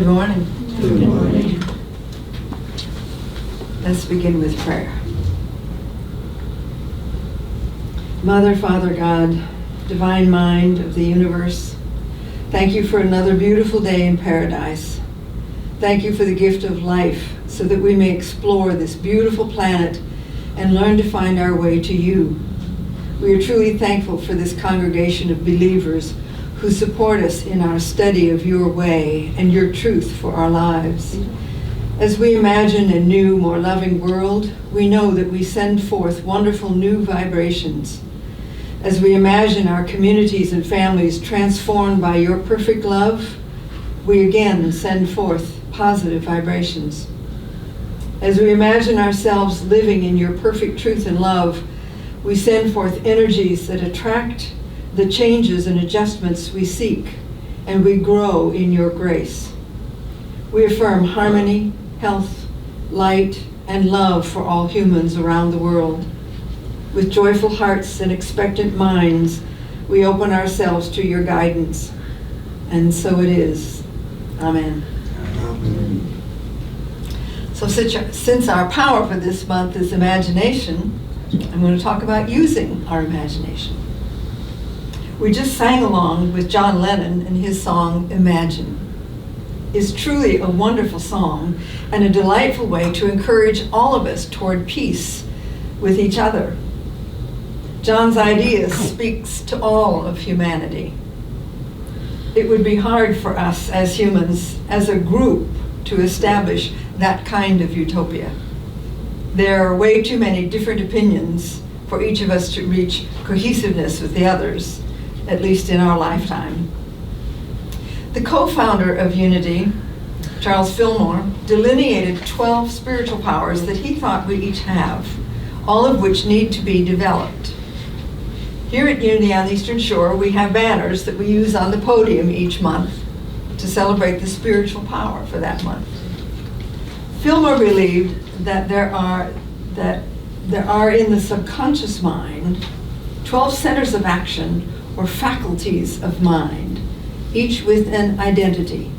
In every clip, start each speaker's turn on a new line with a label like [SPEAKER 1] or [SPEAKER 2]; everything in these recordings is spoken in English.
[SPEAKER 1] morning.
[SPEAKER 2] Good morning.
[SPEAKER 1] Let's begin with prayer. Mother, Father, God, divine mind of the universe, thank you for another beautiful day in paradise. Thank you for the gift of life so that we may explore this beautiful planet and learn to find our way to you. We are truly thankful for this congregation of believers who support us in our study of your way and your truth for our lives. As we imagine a new, more loving world, we know that we send forth wonderful new vibrations. As we imagine our communities and families transformed by your perfect love, we again send forth positive vibrations. As we imagine ourselves living in your perfect truth and love, we send forth energies that attract the changes and adjustments we seek, and we grow in your grace. We affirm harmony, health, light, and love for all humans around the world. With joyful hearts and expectant minds, we open ourselves to your guidance. And so it is. Amen.
[SPEAKER 2] Amen.
[SPEAKER 1] So since our power for this month is imagination, I'm going to talk about using our imagination. We just sang along with John Lennon and his song, Imagine. It's truly a wonderful song and a delightful way to encourage all of us toward peace with each other. John's idea speaks to all of humanity. It would be hard for us as humans, as a group, to establish that kind of utopia. There are way too many different opinions for each of us to reach cohesiveness with the others, at least in our lifetime. The co-founder of Unity, Charles Fillmore, delineated 12 spiritual powers that he thought we each have, all of which need to be developed. Here at Unity on the Eastern Shore, we have banners that we use on the podium each month to celebrate the spiritual power for that month. Fillmore believed that there are in the subconscious mind 12 centers of action or faculties of mind, each with an identity.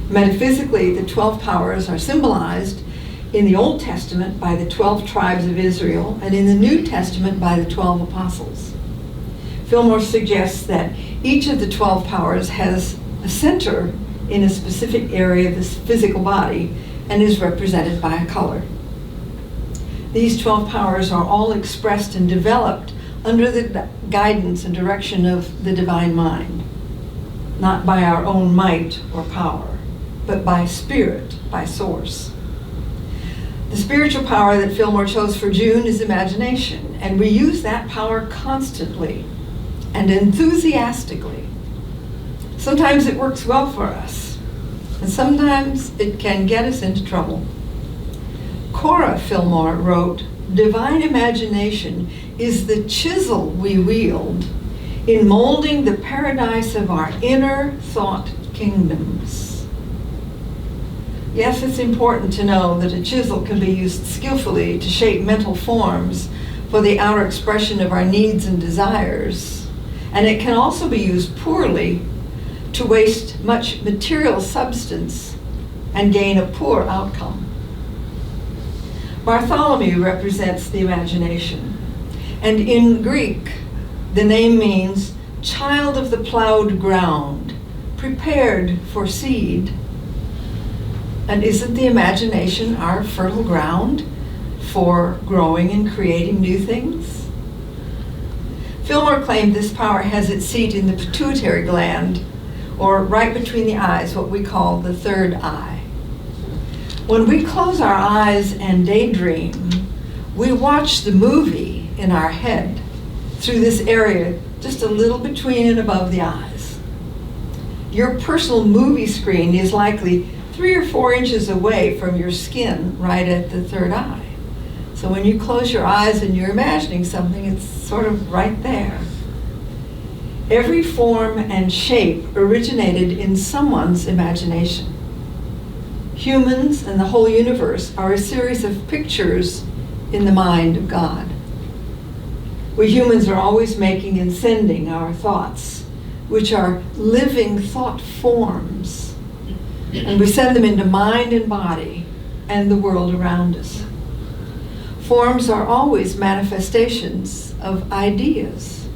[SPEAKER 1] Metaphysically, the 12 powers are symbolized in the Old Testament by the 12 tribes of Israel and in the New Testament by the 12 apostles. Fillmore suggests that each of the 12 powers has a center in a specific area of this physical body and is represented by a color. These 12 powers are all expressed and developed under the guidance and direction of the divine mind, not by our own might or power, but by spirit, by source. The spiritual power that Fillmore chose for June is imagination, and we use that power constantly and enthusiastically. Sometimes it works well for us, and sometimes it can get us into trouble. Cora Fillmore wrote, "Divine imagination is the chisel we wield in molding the paradise of our inner thought kingdoms." Yes, it's important to know that a chisel can be used skillfully to shape mental forms for the outer expression of our needs and desires, and it can also be used poorly to waste much material substance and gain a poor outcome. Bartholomew represents the imagination, and in Greek, the name means child of the plowed ground, prepared for seed. And isn't the imagination our fertile ground for growing and creating new things? Fillmore claimed this power has its seat in the pituitary gland, or right between the eyes, what we call the third eye. When we close our eyes and daydream, we watch the movie in our head through this area just a little between and above the eyes. Your personal movie screen is likely 3 or 4 inches away from your skin, right at the third eye. So when you close your eyes and you're imagining something, it's sort of right there. Every form and shape originated in someone's imagination. Humans and the whole universe are a series of pictures in the mind of God. We humans are always making and sending our thoughts, which are living thought forms. And we send them into mind and body and the world around us. Forms are always manifestations of ideas.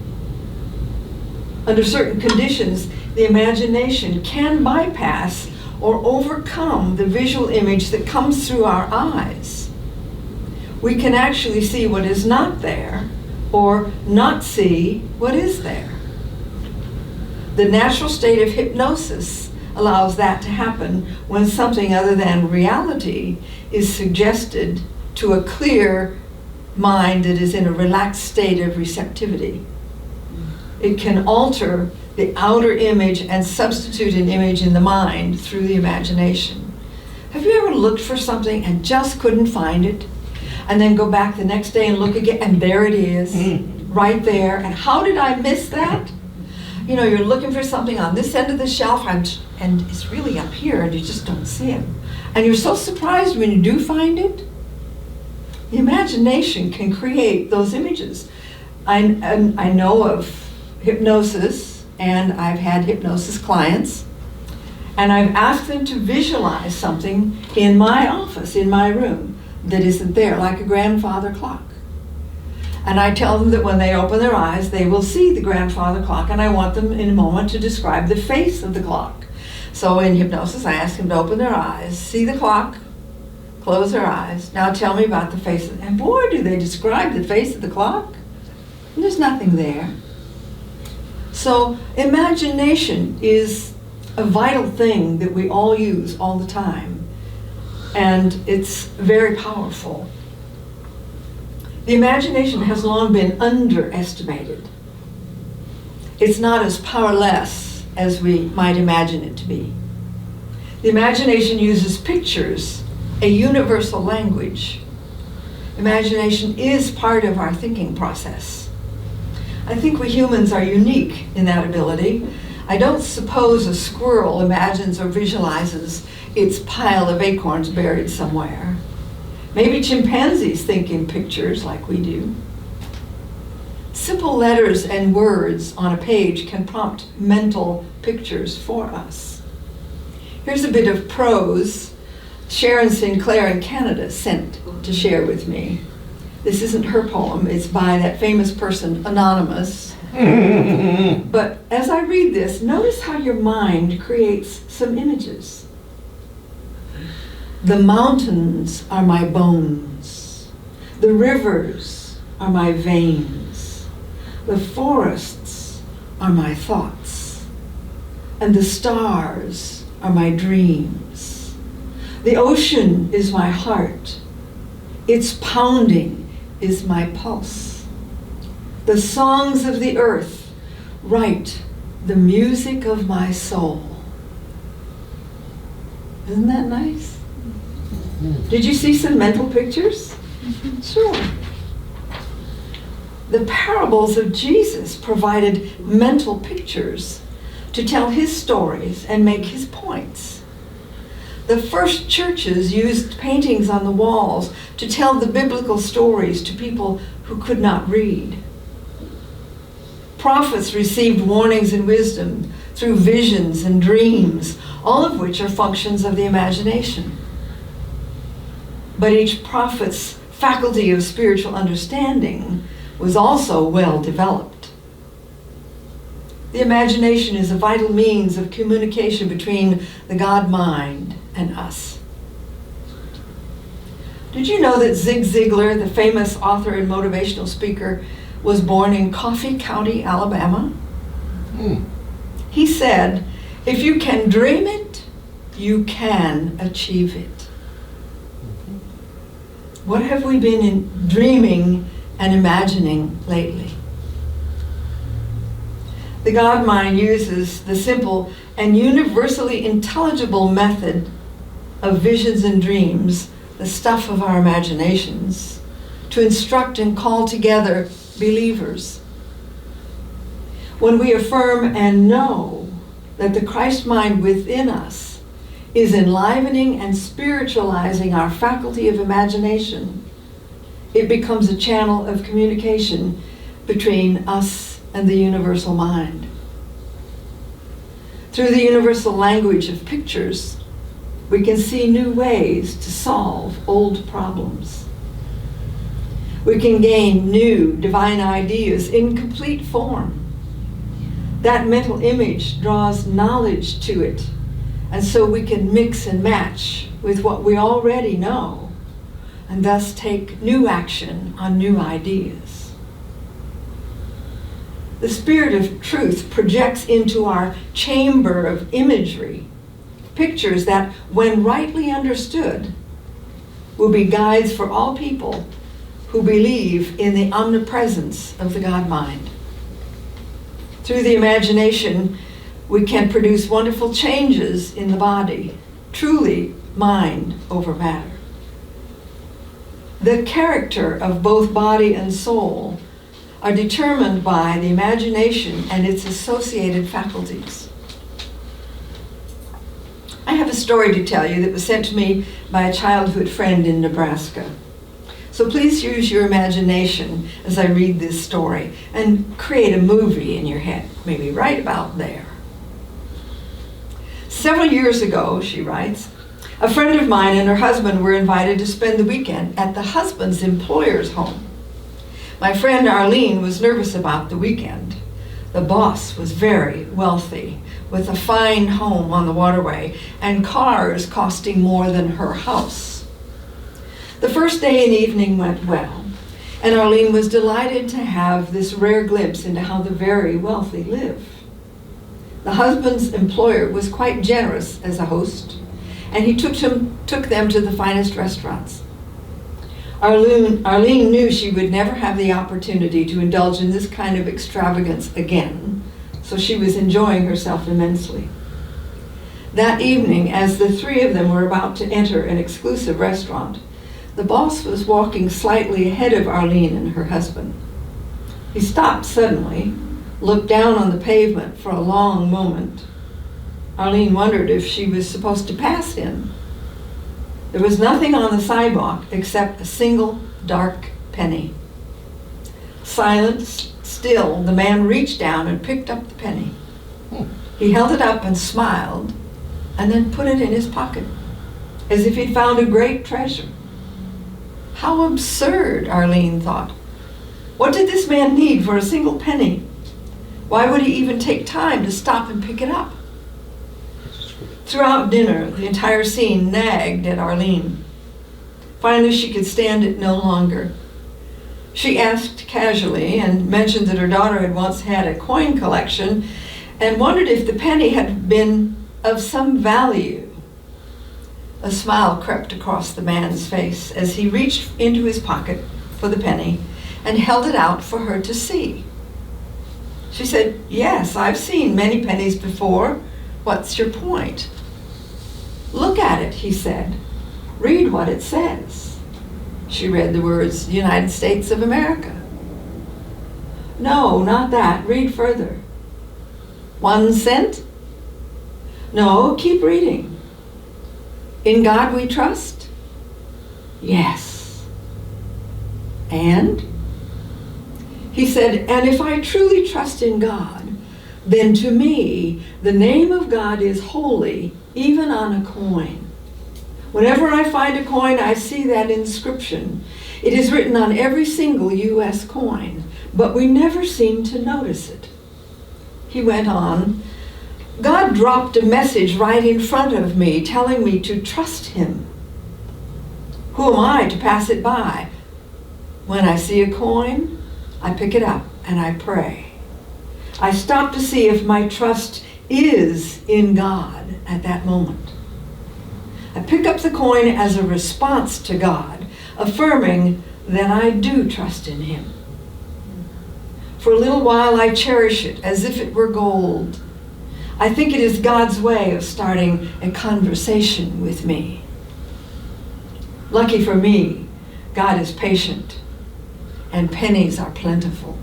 [SPEAKER 1] Under certain conditions, the imagination can bypass or overcome the visual image that comes through our eyes. We can actually see what is not there, or not see what is there. The natural state of hypnosis allows that to happen when something other than reality is suggested to a clear mind that is in a relaxed state of receptivity. It can alter the outer image and substitute an image in the mind through the imagination. Have you ever looked for something and just couldn't find it? And then go back the next day and look again, and there it is, right there. And how did I miss that? You know, you're looking for something on this end of the shelf, and it's really up here, and you just don't see it. And you're so surprised when you do find it. The imagination can create those images. I know of hypnosis, and I've had hypnosis clients, and I've asked them to visualize something in my office, in my room, that isn't there, like a grandfather clock. And I tell them that when they open their eyes, they will see the grandfather clock, and I want them in a moment to describe the face of the clock. So in hypnosis, I ask them to open their eyes, see the clock, close their eyes. Now tell me about the face of, and boy, do they describe the face of the clock. And there's nothing there. So imagination is a vital thing that we all use all the time. And it's very powerful. The imagination has long been underestimated. It's not as powerless as we might imagine it to be. The imagination uses pictures, a universal language. Imagination is part of our thinking process. I think we humans are unique in that ability. I don't suppose a squirrel imagines or visualizes its pile of acorns buried somewhere. Maybe chimpanzees think in pictures like we do. Simple letters and words on a page can prompt mental pictures for us. Here's a bit of prose Sharon Sinclair in Canada sent to share with me. This isn't her poem, it's by that famous person, Anonymous. But as I read this, notice how your mind creates some images. The mountains are my bones. The rivers are my veins. The forests are my thoughts. And the stars are my dreams. The ocean is my heart. Its pounding is my pulse. The songs of the earth write the music of my soul. Isn't that nice? Did you see some mental pictures? Sure. The parables of Jesus provided mental pictures to tell his stories and make his points. The first churches used paintings on the walls to tell the biblical stories to people who could not read. Prophets received warnings and wisdom through visions and dreams, all of which are functions of the imagination. But each prophet's faculty of spiritual understanding was also well developed. The imagination is a vital means of communication between the God mind and us. Did you know that Zig Ziglar, the famous author and motivational speaker, was born in Coffee County, Alabama? He said, if you can dream it, you can achieve it. What have we been dreaming and imagining lately? The God mind uses the simple and universally intelligible method of visions and dreams, the stuff of our imaginations, to instruct and call together believers. When we affirm and know that the Christ mind within us is enlivening and spiritualizing our faculty of imagination, it becomes a channel of communication between us and the universal mind. Through the universal language of pictures, we can see new ways to solve old problems. We can gain new divine ideas in complete form. That mental image draws knowledge to it, and so we can mix and match with what we already know, and thus take new action on new ideas. The Spirit of Truth projects into our chamber of imagery pictures that, when rightly understood, will be guides for all people who believe in the omnipresence of the God mind. Through the imagination, we can produce wonderful changes in the body, truly mind over matter. The character of both body and soul are determined by the imagination and its associated faculties. I have a story to tell you that was sent to me by a childhood friend in Nebraska. So please use your imagination as I read this story and create a movie in your head, maybe right about there. Several years ago, she writes, a friend of mine and her husband were invited to spend the weekend at the husband's employer's home. My friend Arlene was nervous about the weekend. The boss was very wealthy, with a fine home on the waterway and cars costing more than her house. The first day and evening went well, and Arlene was delighted to have this rare glimpse into how the very wealthy live. The husband's employer was quite generous as a host, and he took them to the finest restaurants. Arlene knew she would never have the opportunity to indulge in this kind of extravagance again, so she was enjoying herself immensely. That evening, as the three of them were about to enter an exclusive restaurant, the boss was walking slightly ahead of Arlene and her husband. He stopped suddenly, looked down on the pavement for a long moment. Arlene wondered if she was supposed to pass him. There was nothing on the sidewalk except a single dark penny. Silent, still, the man reached down and picked up the penny. He held it up and smiled, and then put it in his pocket, as if he'd found a great treasure. How absurd, Arlene thought. What did this man need for a single penny? Why would he even take time to stop and pick it up? Throughout dinner, the entire scene nagged at Arlene. Finally, she could stand it no longer. She asked casually and mentioned that her daughter had once had a coin collection and wondered if the penny had been of some value. A smile crept across the man's face as he reached into his pocket for the penny and held it out for her to see. She said, "Yes, I've seen many pennies before. What's your point?" "Look at it," he said. "Read what it says." She read the words, "United States of America." "No, not that. Read further." "1 cent?" "No, keep reading." "In God we trust?" "Yes." "And?" He said, "And if I truly trust in God, then to me the name of God is holy, even on a coin. Whenever I find a coin, I see that inscription. It is written on every single U.S. coin, but we never seem to notice it." He went on, "God dropped a message right in front of me, telling me to trust him. Who am I to pass it by? When I see a coin, I pick it up and I pray. I stop to see if my trust is in God at that moment. I pick up the coin as a response to God, affirming that I do trust in him. For a little while I cherish it as if it were gold. I think it is God's way of starting a conversation with me. Lucky for me, God is patient, and pennies are plentiful."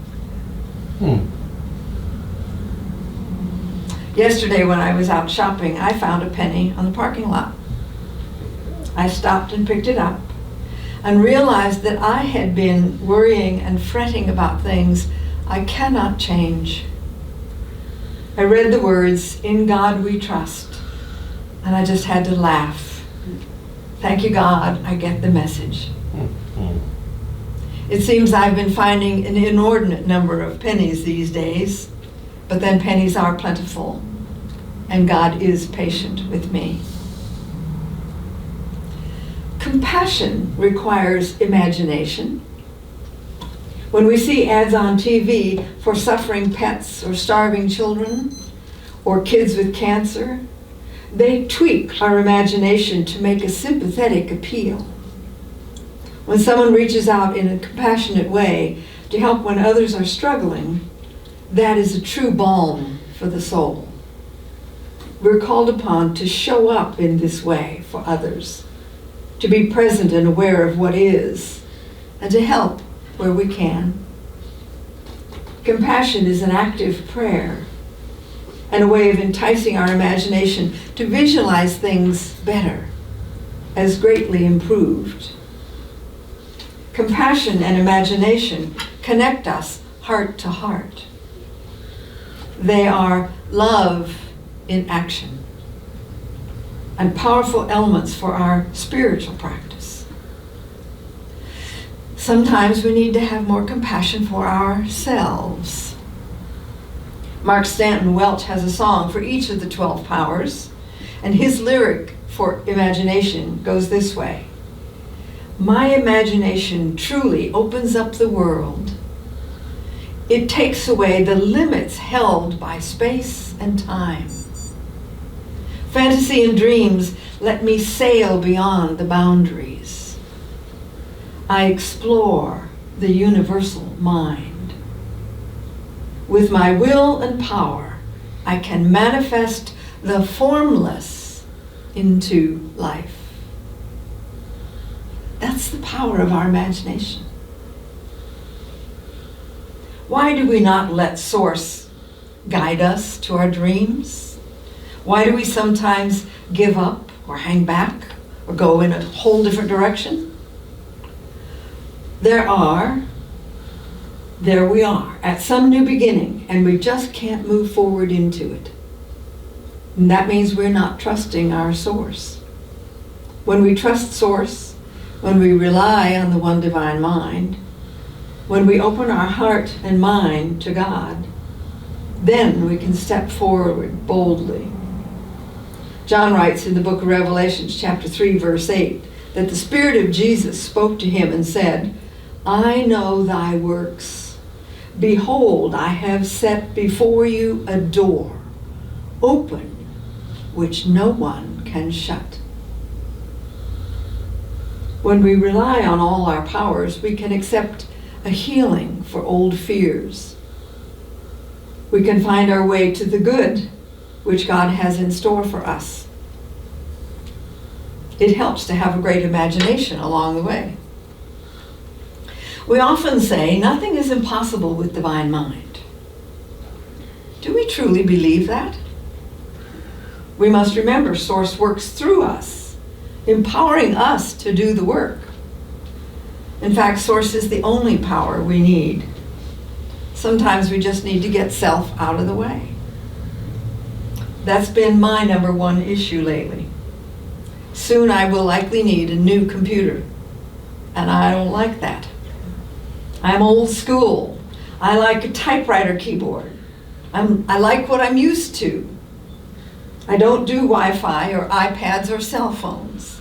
[SPEAKER 1] Yesterday when I was out shopping, I found a penny on the parking lot. I stopped and picked it up and realized that I had been worrying and fretting about things I cannot change. I read the words, "In God we trust," and I just had to laugh. Thank you, God, I get the message. It seems I've been finding an inordinate number of pennies these days, but then pennies are plentiful, and God is patient with me. Compassion requires imagination. When we see ads on TV for suffering pets or starving children or kids with cancer, they tweak our imagination to make a sympathetic appeal. When someone reaches out in a compassionate way to help when others are struggling, that is a true balm for the soul. We're called upon to show up in this way for others, to be present and aware of what is, and to help where we can. Compassion is an active prayer and a way of enticing our imagination to visualize things better, as greatly improved. Compassion and imagination connect us heart to heart. They are love in action and powerful elements for our spiritual practice. Sometimes we need to have more compassion for ourselves. Mark Stanton Welch has a song for each of the 12 powers, and his lyric for imagination goes this way. My imagination truly opens up the world. It takes away the limits held by space and time. Fantasy and dreams let me sail beyond the boundaries. I explore the universal mind. With my will and power, I can manifest the formless into life. That's the power of our imagination. Why do we not let Source guide us to our dreams? Why do we sometimes give up or hang back or go in a whole different direction? There we are at some new beginning, and we just can't move forward into it. And that means we're not trusting our Source. When we trust Source, when we rely on the one divine mind, when we open our heart and mind to God, then we can step forward boldly. John writes in the book of Revelation, chapter 3, verse 8, that the Spirit of Jesus spoke to him and said, I know thy works. Behold, I have set before you a door, open, which no one can shut. When we rely on all our powers, we can accept a healing for old fears. We can find our way to the good which God has in store for us. It helps to have a great imagination along the way. We often say nothing is impossible with divine mind. Do we truly believe that? We must remember Source works through us, empowering us to do the work. In fact, Source is the only power we need. Sometimes we just need to get self out of the way. That's been my number one issue lately. Soon I will likely need a new computer, and I don't like that. I'm old school. I like a typewriter keyboard. I like what I'm used to. I don't do Wi-Fi or iPads or cell phones.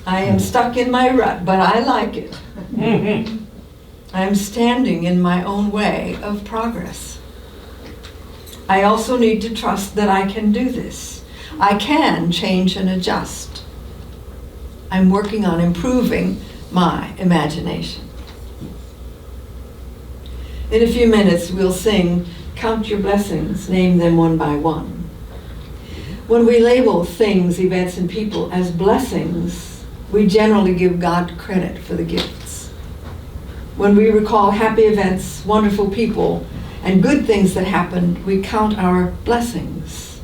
[SPEAKER 1] I am stuck in my rut, but I like it. I'm standing in my own way of progress. I also need to trust that I can do this. I can change and adjust. I'm working on improving my imagination. In a few minutes, we'll sing, Count Your Blessings, Name Them One by One. When we label things, events, and people as blessings, we generally give God credit for the gifts. When we recall happy events, wonderful people, and good things that happened, we count our blessings,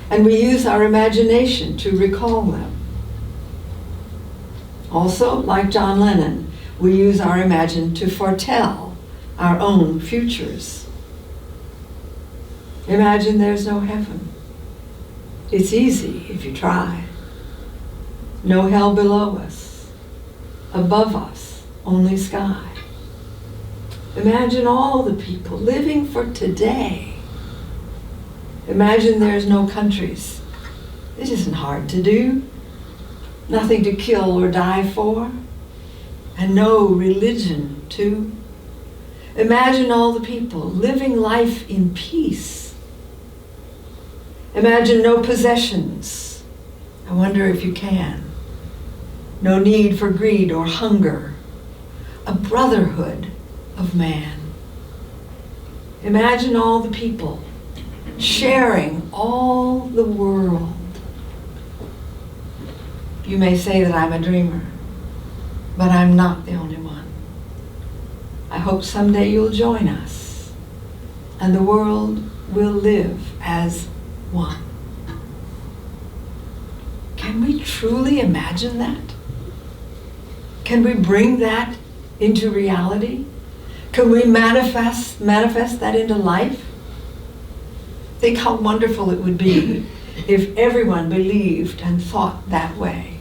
[SPEAKER 1] and we use our imagination to recall them. Also, like John Lennon, we use our imagination to foretell our own futures. Imagine there's no heaven. It's easy if you try. No hell below us. Above us, only sky. Imagine all the people living for today. Imagine there's no countries. It isn't hard to do. Nothing to kill or die for. And no religion, too. Imagine all the people living life in peace. Imagine no possessions. I wonder if you can. No need for greed or hunger. A brotherhood of man. Imagine all the people sharing all the world. You may say that I'm a dreamer, but I'm not the only one. I hope someday you'll join us, and the world will live as one. Can we truly imagine that? Can we bring that into reality? Can we manifest that into life? Think how wonderful it would be if everyone believed and thought that way.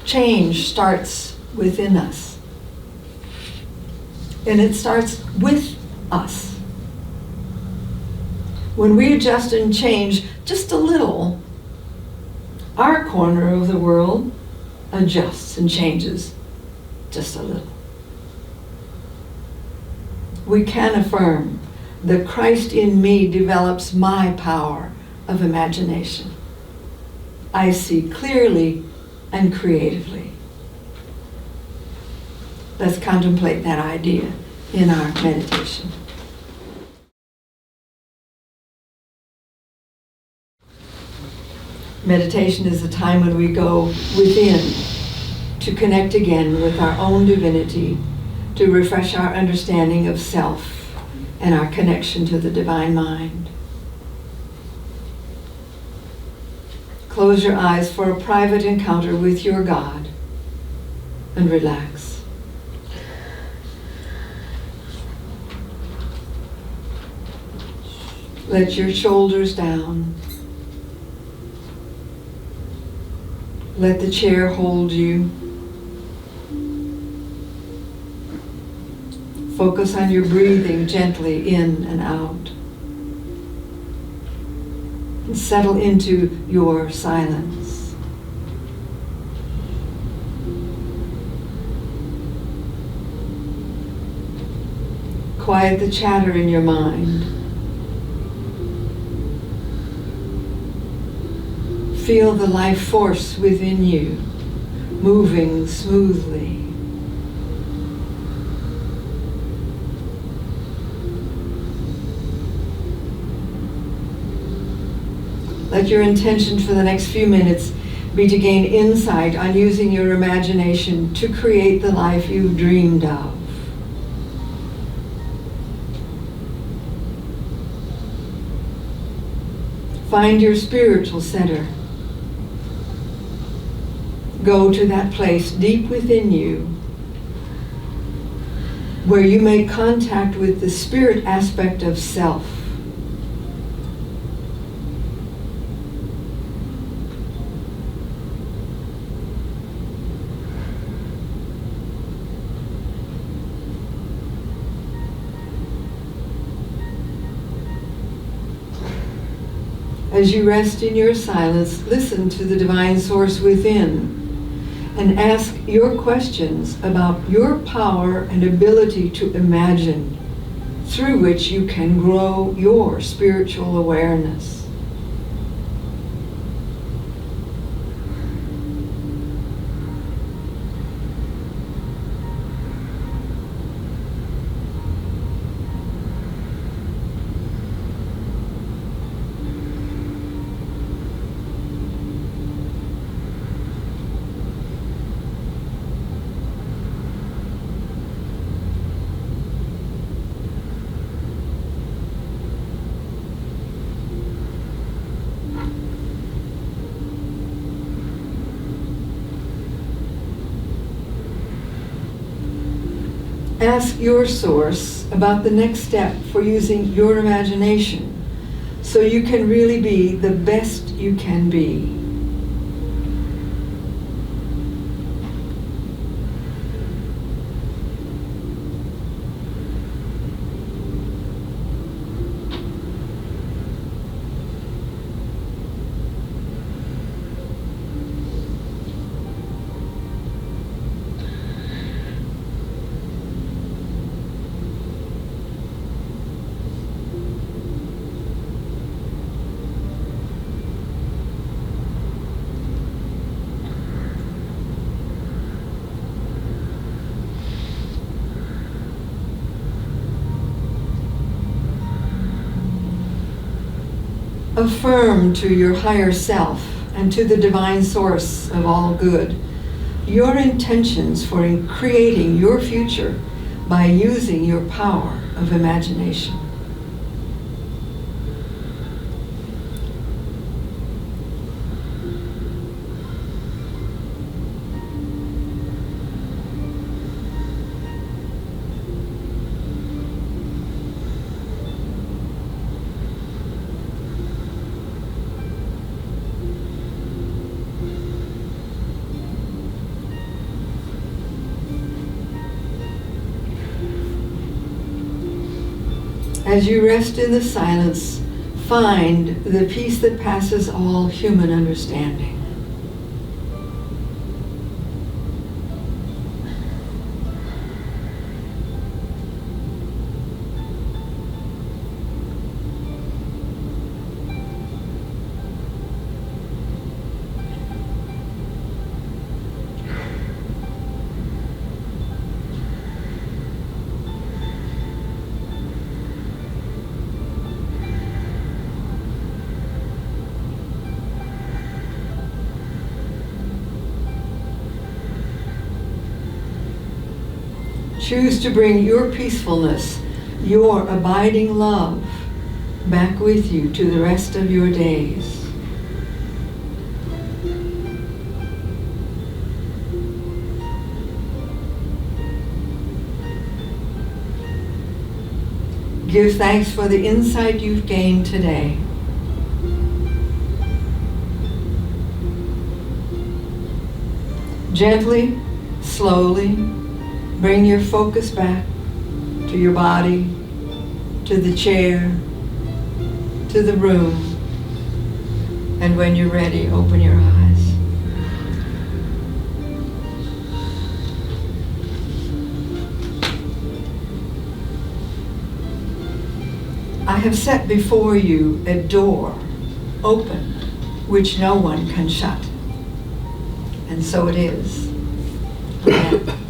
[SPEAKER 1] Change starts within us. And it starts with us. When we adjust and change just a little, our corner of the world adjusts and changes just a little. We can affirm that Christ in me develops my power of imagination. I see clearly and creatively. Let's contemplate that idea in our meditation. Meditation is a time when we go within to connect again with our own divinity, to refresh our understanding of self and our connection to the divine mind. Close your eyes for a private encounter with your God and relax. Let your shoulders down. Let the chair hold you. Focus on your breathing gently in and out. And settle into your silence. Quiet the chatter in your mind. Feel the life force within you, moving smoothly. Let your intention for the next few minutes be to gain insight on using your imagination to create the life you've dreamed of. Find your spiritual center. Go to that place deep within you where you make contact with the spirit aspect of self. As you rest in your silence, listen to the divine source within and ask your questions about your power and ability to imagine, through which you can grow your spiritual awareness. Ask your source about the next step for using your imagination so you can really be the best you can be. Affirm to your higher self and to the divine source of all good your intentions for creating your future by using your power of imagination. As you rest in the silence, find the peace that passes all human understanding. Choose to bring your peacefulness, your abiding love, back with you to the rest of your days. Give thanks for the insight you've gained today. Gently, slowly, bring your focus back to your body, to the chair, to the room. And when you're ready, open your eyes. I have set before you a door open, which no one can shut. And so it is. Amen.